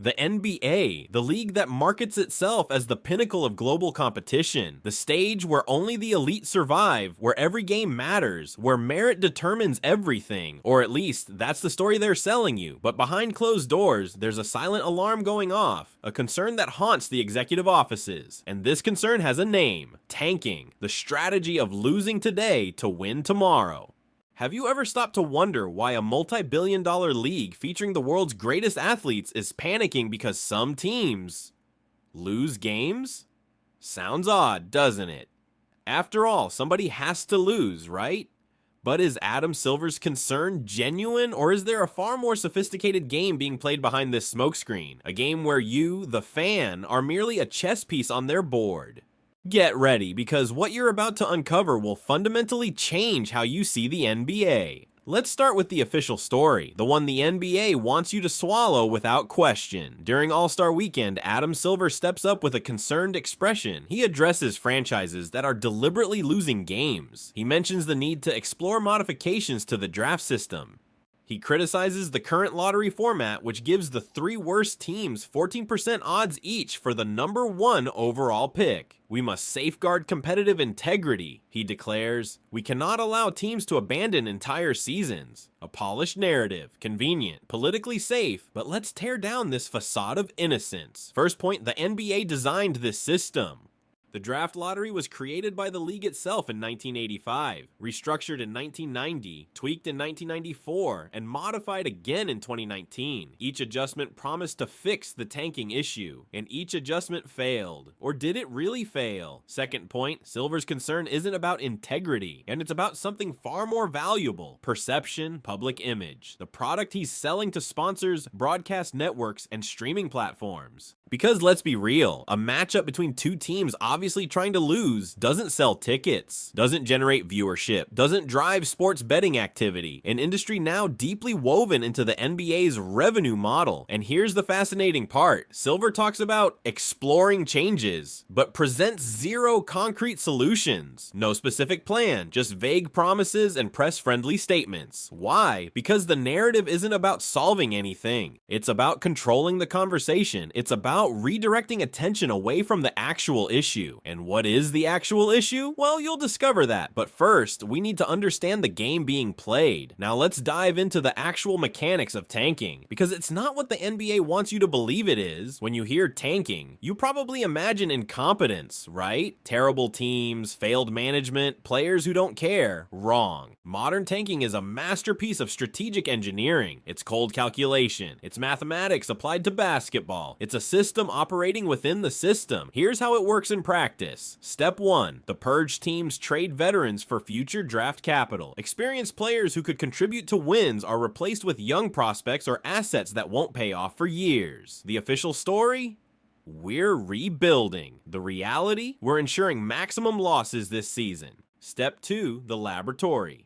The NBA, the league that markets itself as the pinnacle of global competition, the stage where only the elite survive, where every game matters, where merit determines everything, or at least that's the story they're selling you. But behind closed doors, there's a silent alarm going off, a concern that haunts the executive offices. And this concern has a name: tanking, the strategy of losing today to win tomorrow. Have you ever stopped to wonder why a multi-billion-dollar league featuring the world's greatest athletes is panicking because some teams lose games? Sounds odd, doesn't it? After all, somebody has to lose, right? But is Adam Silver's concern genuine, or is there a far more sophisticated game being played behind this smokescreen? A game where you, the fan, are merely a chess piece on their board? Get ready, because what you're about to uncover will fundamentally change how you see the NBA. Let's start with the official story, the one the NBA wants you to swallow without question. During All-Star Weekend, Adam Silver steps up with a concerned expression. He addresses franchises that are deliberately losing games. He mentions the need to explore modifications to the draft system. He criticizes the current lottery format, which gives the three worst teams 14% odds each for the number one overall pick. We must safeguard competitive integrity, he declares. We cannot allow teams to abandon entire seasons. A polished narrative, convenient, politically safe, but let's tear down this facade of innocence. First point, the NBA designed this system. The draft lottery was created by the league itself in 1985, restructured in 1990, tweaked in 1994, and modified again in 2019. Each adjustment promised to fix the tanking issue, and each adjustment failed. Or did it really fail? Second point, Silver's concern isn't about integrity, and it's about something far more valuable: perception, public image. The product he's selling to sponsors, broadcast networks, and streaming platforms. Because let's be real, a matchup between two teams obviously trying to lose doesn't sell tickets, doesn't generate viewership, doesn't drive sports betting activity, an industry now deeply woven into the NBA's revenue model. And here's the fascinating part: Silver talks about exploring changes, but presents zero concrete solutions. No specific plan, just vague promises and press-friendly statements. Why? Because the narrative isn't about solving anything. It's about controlling the conversation. It's about redirecting attention away from the actual issue. And what is the actual issue? Well, you'll discover that. But first, we need to understand the game being played. Now let's dive into the actual mechanics of tanking, because it's not what the NBA wants you to believe it is. When you hear tanking, you probably imagine incompetence, right? Terrible teams, failed management, players who don't care. Wrong. Modern tanking is a masterpiece of strategic engineering. It's cold calculation. It's mathematics applied to basketball. It's a system operating within the system. Here's how it works in practice. Step 1. The purge teams trade veterans for future draft capital. Experienced players who could contribute to wins are replaced with young prospects or assets that won't pay off for years. The official story? We're rebuilding. The reality? We're ensuring maximum losses this season. Step 2. The laboratory.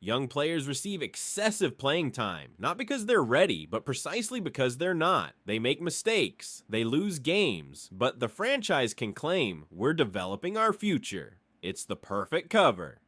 Young players receive excessive playing time, not because they're ready, but precisely because they're not. They make mistakes, they lose games, but the franchise can claim, we're developing our future. It's the perfect cover.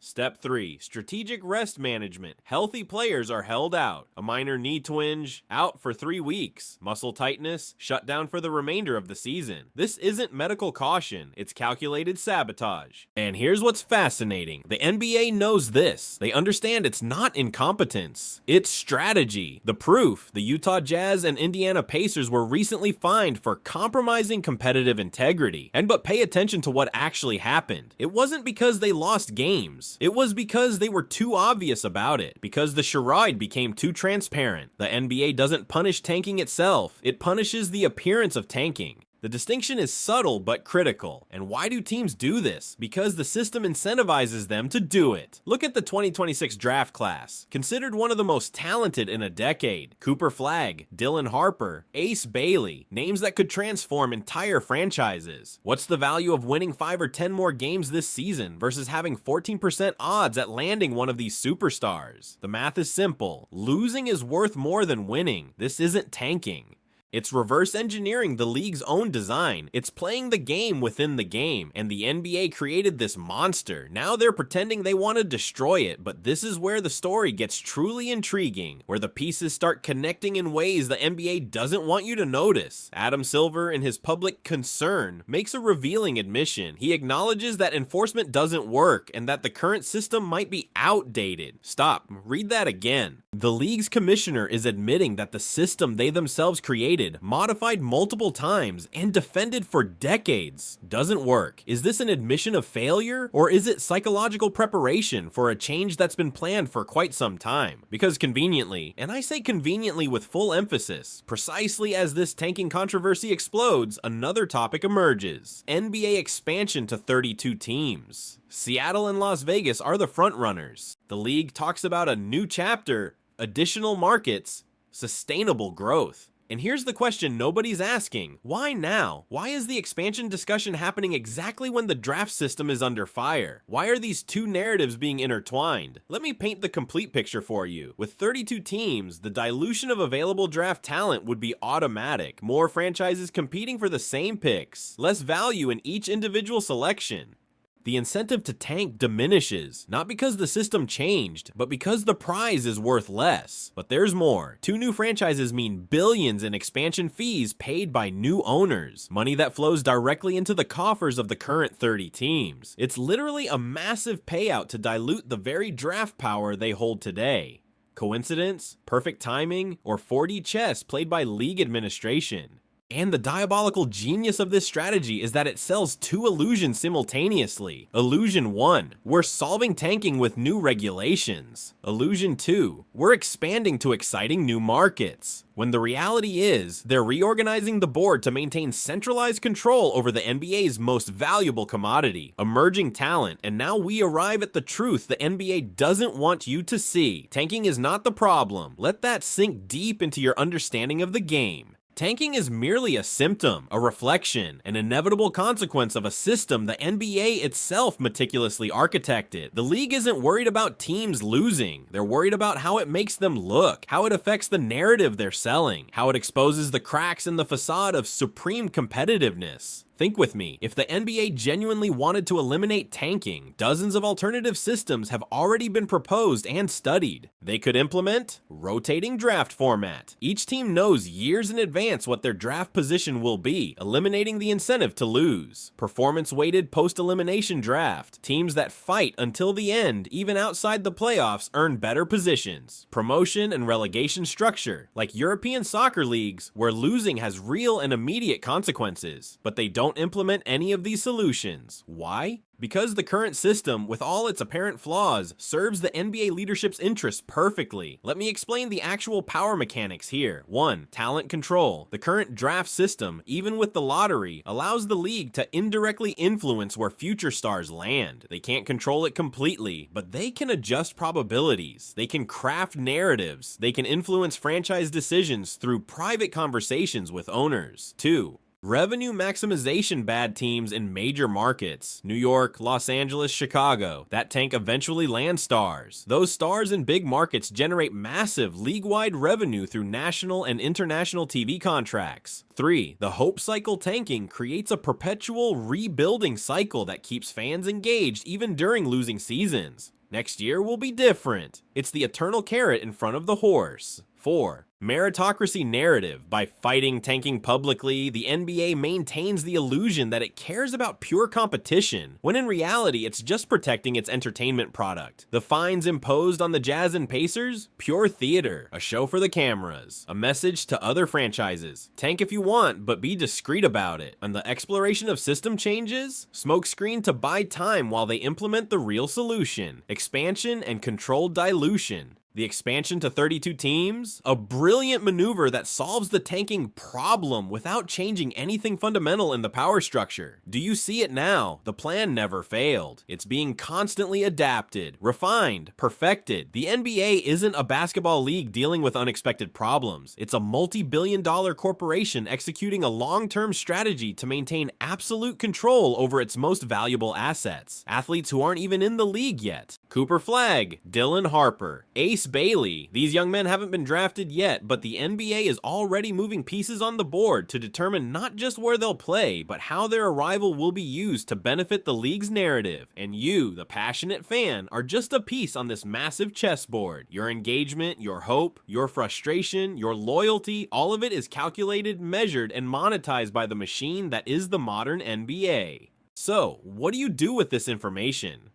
Step 3. Strategic rest management. Healthy players are held out. A minor knee twinge, out for 3 weeks. Muscle tightness, shut down for the remainder of the season. This isn't medical caution, it's calculated sabotage. And here's what's fascinating. The NBA knows this. They understand it's not incompetence, it's strategy. The proof: the Utah Jazz and Indiana Pacers were recently fined for compromising competitive integrity. But pay attention to what actually happened. It wasn't because they lost games. It was because they were too obvious about it, because the charade became too transparent. The NBA doesn't punish tanking itself, it punishes the appearance of tanking. The distinction is subtle but critical. And why do teams do this? Because the system incentivizes them to do it. Look at the 2026 draft class, considered one of the most talented in a decade. Cooper Flagg, Dylan Harper, Ace Bailey, names that could transform entire franchises. What's the value of winning 5 or 10 more games this season versus having 14% odds at landing one of these superstars? The math is simple. Losing is worth more than winning. This isn't tanking. It's reverse engineering the league's own design. It's playing the game within the game, and the NBA created this monster. Now they're pretending they want to destroy it, but this is where the story gets truly intriguing, where the pieces start connecting in ways the NBA doesn't want you to notice. Adam Silver, in his public concern, makes a revealing admission. He acknowledges that enforcement doesn't work and that the current system might be outdated. Stop, read that again. The league's commissioner is admitting that the system they themselves created, modified multiple times, and defended for decades, doesn't work. Is this an admission of failure, or is it psychological preparation for a change that's been planned for quite some time? Because conveniently, and I say conveniently with full emphasis, precisely as this tanking controversy explodes, another topic emerges: NBA expansion to 32 teams. Seattle and Las Vegas are the frontrunners. The league talks about a new chapter, additional markets, sustainable growth. And here's the question nobody's asking. Why now? Why is the expansion discussion happening exactly when the draft system is under fire? Why are these two narratives being intertwined? Let me paint the complete picture for you. With 32 teams, the dilution of available draft talent would be automatic. More franchises competing for the same picks. Less value in each individual selection. The incentive to tank diminishes, not because the system changed, but because the prize is worth less. But there's more. Two new franchises mean billions in expansion fees paid by new owners, money that flows directly into the coffers of the current 30 teams. It's literally a massive payout to dilute the very draft power they hold today. Coincidence? Perfect timing? Or 4D chess played by league administration? And the diabolical genius of this strategy is that it sells two illusions simultaneously. Illusion 1, we're solving tanking with new regulations. Illusion 2, we're expanding to exciting new markets. When the reality is, they're reorganizing the board to maintain centralized control over the NBA's most valuable commodity, emerging talent, and now we arrive at the truth the NBA doesn't want you to see. Tanking is not the problem. Let that sink deep into your understanding of the game. Tanking is merely a symptom, a reflection, an inevitable consequence of a system the NBA itself meticulously architected. The league isn't worried about teams losing. They're worried about how it makes them look, how it affects the narrative they're selling, how it exposes the cracks in the facade of supreme competitiveness. Think with me, if the NBA genuinely wanted to eliminate tanking, dozens of alternative systems have already been proposed and studied. They could implement rotating draft format. Each team knows years in advance what their draft position will be, eliminating the incentive to lose. Performance-weighted post-elimination draft. Teams that fight until the end, even outside the playoffs, earn better positions. Promotion and relegation structure, like European soccer leagues, where losing has real and immediate consequences, but they don't implement any of these solutions. Why? Because the current system, with all its apparent flaws, serves the NBA leadership's interests perfectly. Let me explain the actual power mechanics here. 1. Talent control. The current draft system, even with the lottery, allows the league to indirectly influence where future stars land. They can't control it completely, but they can adjust probabilities. They can craft narratives. They can influence franchise decisions through private conversations with owners. 2. Revenue maximization. Bad teams in major markets, New York, Los Angeles, Chicago, that tank eventually land stars. Those stars in big markets generate massive league-wide revenue through national and international TV contracts. 3. The hope cycle. Tanking creates a perpetual rebuilding cycle that keeps fans engaged even during losing seasons. Next year will be different. It's the eternal carrot in front of the horse. 4. Meritocracy narrative. By fighting tanking publicly, the NBA maintains the illusion that it cares about pure competition, when in reality it's just protecting its entertainment product. The fines imposed on the Jazz and Pacers? Pure theater, a show for the cameras, a message to other franchises. Tank if you want, but be discreet about it. And the exploration of system changes? Smokescreen to buy time while they implement the real solution. Expansion and controlled dilution. The expansion to 32 teams? A brilliant maneuver that solves the tanking problem without changing anything fundamental in the power structure. Do you see it now? The plan never failed. It's being constantly adapted, refined, perfected. The NBA isn't a basketball league dealing with unexpected problems. It's a multi-billion-dollar corporation executing a long-term strategy to maintain absolute control over its most valuable assets. Athletes who aren't even in the league yet. Cooper Flagg, Dylan Harper, Ace Mace Bailey. These young men haven't been drafted yet, but the NBA is already moving pieces on the board to determine not just where they'll play, but how their arrival will be used to benefit the league's narrative. And you, the passionate fan, are just a piece on this massive chessboard. Your engagement, your hope, your frustration, your loyalty, all of it is calculated, measured, and monetized by the machine that is the modern NBA. So, what do you do with this information?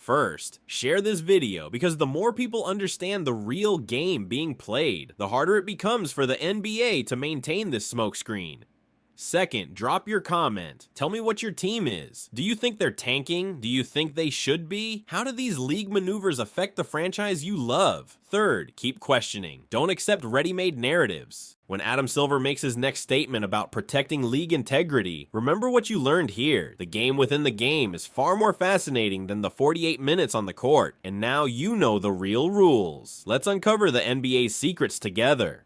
First, share this video, because the more people understand the real game being played, the harder it becomes for the NBA to maintain this smokescreen. Second, drop your comment. Tell me what your team is. Do you think they're tanking? Do you think they should be? How do these league maneuvers affect the franchise you love? Third, keep questioning. Don't accept ready-made narratives. When Adam Silver makes his next statement about protecting league integrity, remember what you learned here. The game within the game is far more fascinating than the 48 minutes on the court, and now you know the real rules. Let's uncover the NBA's secrets together.